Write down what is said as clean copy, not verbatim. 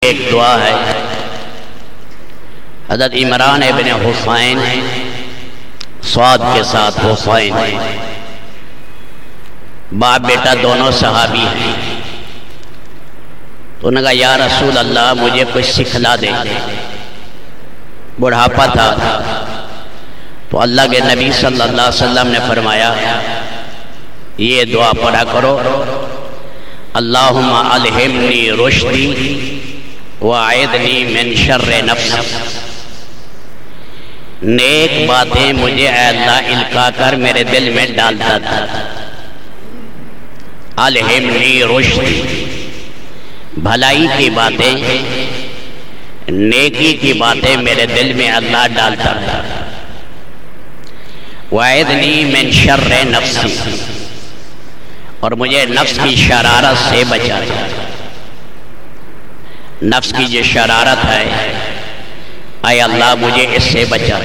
ایک دعا ہے، حضرت عمران ابن حسین، سعد کے ساتھ حسین، باپ بیٹا دونوں صحابی ہیں. تو انہوں نے کہا یا رسول اللہ مجھے کچھ سکھلا دے. بڑھاپا تھا تو اللہ کے نبی صلی اللہ علیہ وسلم نے فرمایا یہ دعا پڑھا کرو، اللہم الہمنی رشدی واعذنی من شر نفسی. نیک باتیں مجھے اے اللہ القا کر میرے دل میں ڈالتا تھا. الہمنی رشدی، بھلائی کی باتیں، نیکی کی باتیں میرے دل میں اللہ ڈالتا تھا. واعذنی من شر نفسی، اور مجھے نفس کی شرارت سے بچا. نفس کی جو شرارت ہے اے اللہ مجھے اس سے بچا.